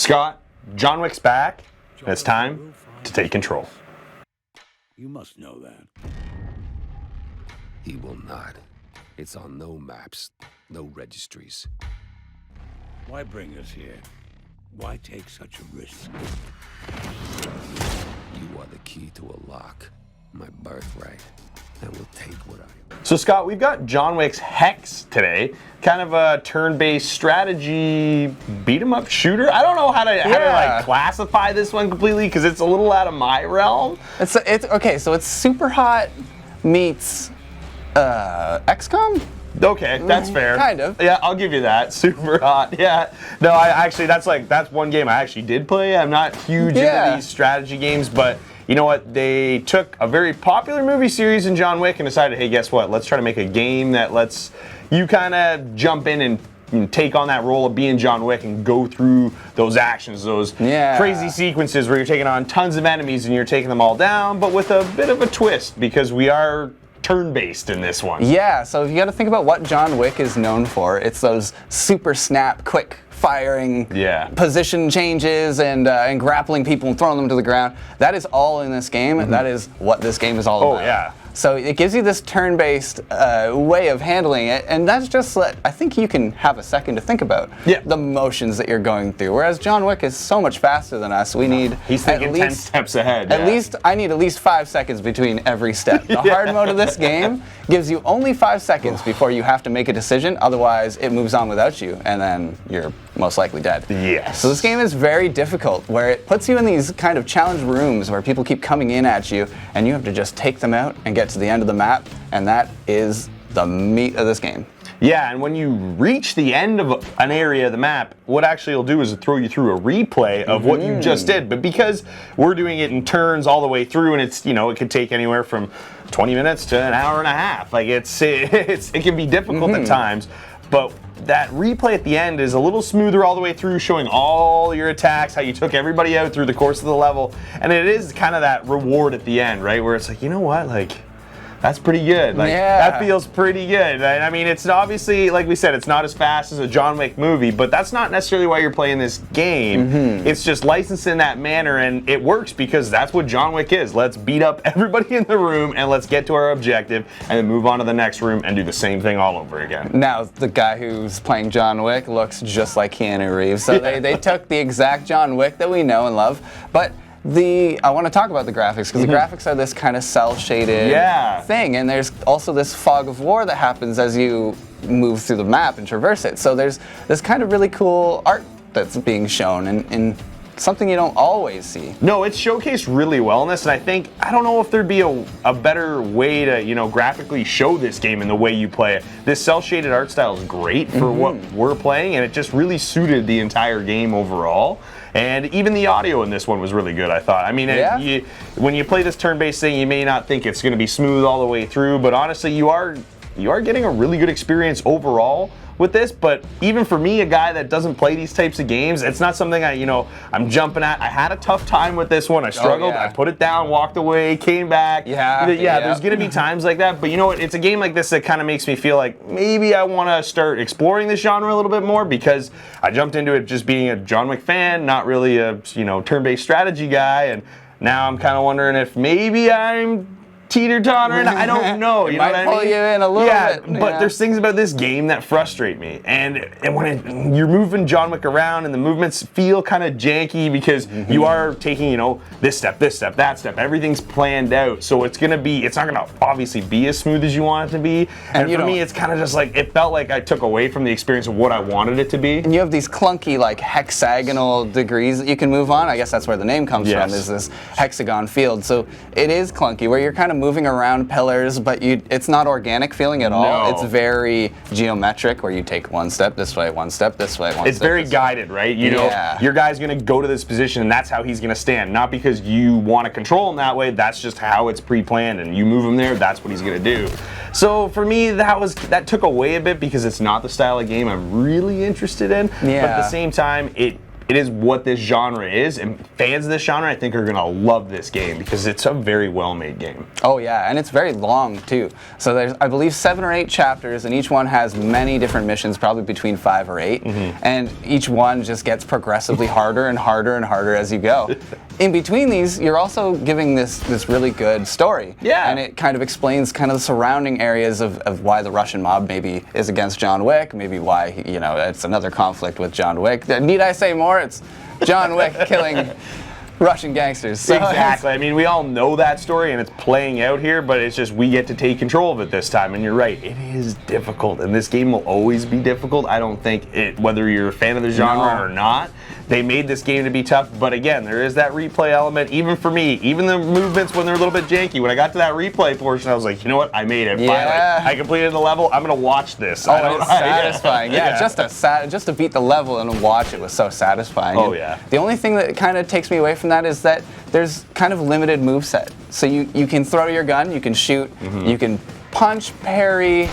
Scott, John Wick's back, and it's time to take control. You must know that. He will not. It's on no maps, no registries. Why bring us here? Why take such a risk? You are the key to a lock, my birthright. I will take what I am. So Scott, we've got John Wick's Hex today, kind of a turn-based strategy beat-em-up shooter. I don't know how to like classify this one completely because it's a little out of my realm. It's okay. So it's Super Hot meets XCOM. Okay, that's fair. Kind of. Yeah, I'll give you that. Super Hot. Yeah. No, I actually that's one game I actually did play. I'm not huge into these strategy games, but you know what? They took a very popular movie series in John Wick and decided, hey, guess what? Let's try to make a game that lets you kind of jump in and take on that role of being John Wick and go through those actions, those crazy sequences where you're taking on tons of enemies and you're taking them all down, but with a bit of a twist because we are turn-based in this one. Yeah, so if you got to think about what John Wick is known for, it's those super snap, quick firing position changes and grappling people and throwing them to the ground. That is all in this game, and that is what this game is all about. Oh, yeah. So it gives you this turn-based way of handling it, and that's just I think you can have a second to think about the motions that you're going through. Whereas John Wick is so much faster than us. We need He's thinking 10 steps ahead. I need at least 5 seconds between every step. The hard mode of this game gives you only 5 seconds before you have to make a decision. Otherwise, it moves on without you, and then you're most likely dead. Yes. So this game is very difficult, where it puts you in these kind of challenge rooms where people keep coming in at you, and you have to just take them out and get to the end of the map, and that is the meat of this game. Yeah, and when you reach the end of an area of the map, what actually it'll do is throw you through a replay of what you just did. But because we're doing it in turns all the way through, and it's, it could take anywhere from 20 minutes to an hour and a half. Like it can be difficult at times, but that replay at the end is a little smoother all the way through, showing all your attacks, how you took everybody out through the course of the level, and it is kind of that reward at the end, right? Where it's like, you know what, like, that's pretty good. Like, that feels pretty good. I mean, it's obviously, like we said, it's not as fast as a John Wick movie, but that's not necessarily why you're playing this game. It's just licensed in that manner, and it works because that's what John Wick is. Let's beat up everybody in the room, and let's get to our objective, and then move on to the next room and do the same thing all over again. Now, the guy who's playing John Wick looks just like Keanu Reeves, so they took the exact John Wick that we know and love, but I want to talk about the graphics, because the graphics are this kind of cel-shaded thing, and there's also this fog of war that happens as you move through the map and traverse it. So there's this kind of really cool art that's being shown, and something you don't always see. No, it's showcased really well in this, and I don't know if there'd be a better way to, graphically show this game in the way you play it. This cel-shaded art style is great for what we're playing, and it just really suited the entire game overall. And even the audio in this one was really good, I thought. I mean, when you play this turn-based thing, you may not think it's going to be smooth all the way through, but honestly, you are getting a really good experience overall with this. But even for me, a guy that doesn't play these types of games, it's not something I'm jumping at. I had a tough time with this one. I struggled. I put it down, walked away, came back. There's going to be times like that. But you know what? It's a game like this that kind of makes me feel like maybe I want to start exploring this genre a little bit more, because I jumped into it just being a John Wick fan, not really a turn-based strategy guy, and now I'm kind of wondering if maybe I'm teeter-tottering. I don't know. You know what I mean? Pull you in a little bit. But there's things about this game that frustrate me. And when you're moving John Wick around and the movements feel kind of janky because you are taking, this step, that step. Everything's planned out. So it's not gonna obviously be as smooth as you want it to be. And for me, it's kind of just like, it felt like I took away from the experience of what I wanted it to be. And you have these clunky, like, hexagonal degrees that you can move on. I guess that's where the name comes from, is this hexagon field. So it is clunky, where you're kind of moving around pillars, but it's not organic feeling at all. It's very geometric, where you take one step this way, one step this way, It's very guided, right? Your guy's going to go to this position, and that's how he's going to stand. Not because you want to control him that way. That's just how it's pre-planned, and you move him there, that's what he's going to do. So for me, that took away a bit, because it's not the style of game I'm really interested in. But at the same time, it is what this genre is, and fans of this genre, I think, are gonna love this game because it's a very well-made game. Oh yeah, and it's very long too. So there's, I believe, 7 or 8 chapters, and each one has many different missions, probably between 5 or 8, and each one just gets progressively harder and harder and harder as you go. In between these, you're also giving this really good story. Yeah. And it kind of explains kind of the surrounding areas of why the Russian mob maybe is against John Wick, maybe why, you know, it's another conflict with John Wick. Need I say more? It's John Wick killing Russian gangsters. So exactly. I mean, we all know that story and it's playing out here, but it's just we get to take control of it this time. And you're right, it is difficult, and this game will always be difficult. I don't think it, whether you're a fan of the genre or not, they made this game to be tough. But again, there is that replay element. Even for me, even the movements when they're a little bit janky. When I got to that replay portion, I was like, you know what? I made it. Yeah. Finally, I completed the level. I'm gonna watch this. Oh, it's satisfying. Yeah, just to beat the level and watch it was so satisfying. Oh, And yeah. The only thing that kind of takes me away from that is that there's kind of limited moveset. So you can throw your gun, you can shoot, you can punch, parry,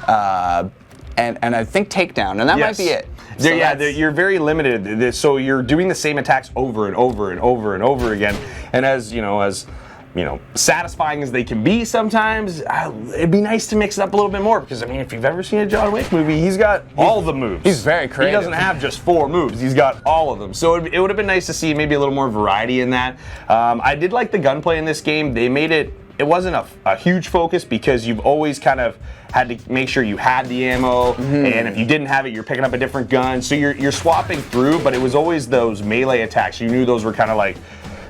and I think takedown, and that might be it. So You're very limited. So you're doing the same attacks over and over and over and over again. And as you know, satisfying as they can be sometimes, it'd be nice to mix it up a little bit more. Because I mean, if you've ever seen a John Wick movie, he's got all the moves. He's very creative. He doesn't have just 4 moves. He's got all of them. So it would have been nice to see maybe a little more variety in that. I did like the gunplay in this game. They made it. It wasn't a huge focus because you've always kind of had to make sure you had the ammo, and if you didn't have it, you're picking up a different gun. So you're swapping through, but it was always those melee attacks. You knew those were kind of like,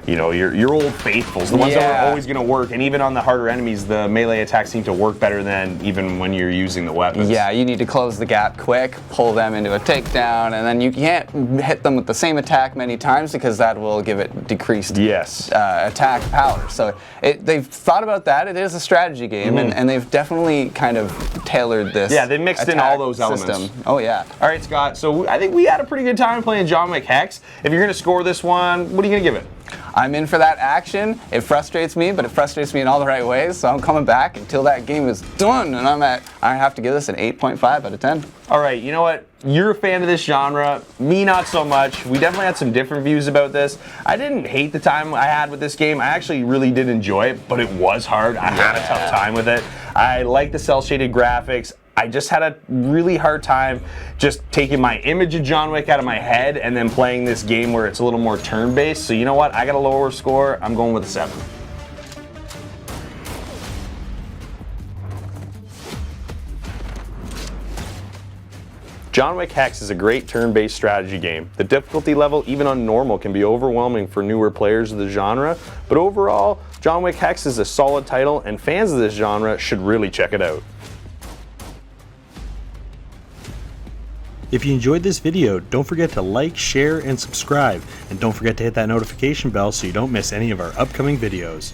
you know, your old faithfuls, the ones that were always going to work. And even on the harder enemies, the melee attacks seem to work better than even when you're using the weapons. Yeah, you need to close the gap quick, pull them into a takedown, and then you can't hit them with the same attack many times because that will give it decreased attack power. So they've thought about that. It is a strategy game, and they've definitely kind of tailored this. Yeah, they mixed in all those elements. System. Oh yeah. All right, Scott. So I think we had a pretty good time playing John Wick Hex. If you're going to score this one, what are you going to give it? I'm in for that action. It frustrates me, but it frustrates me in all the right ways, so I'm coming back until that game is done, and I have to give this an 8.5 out of 10. All right, you know what? You're a fan of this genre. Me, not so much. We definitely had some different views about this. I didn't hate the time I had with this game. I actually really did enjoy it, but it was hard. I had a tough time with it. I like the cel-shaded graphics. I just had a really hard time just taking my image of John Wick out of my head and then playing this game where it's a little more turn-based. So you know what? I got a lower score. I'm going with a 7. John Wick Hex is a great turn-based strategy game. The difficulty level, even on normal, can be overwhelming for newer players of the genre, but overall, John Wick Hex is a solid title, and fans of this genre should really check it out. If you enjoyed this video, don't forget to like, share, and subscribe, and don't forget to hit that notification bell so you don't miss any of our upcoming videos.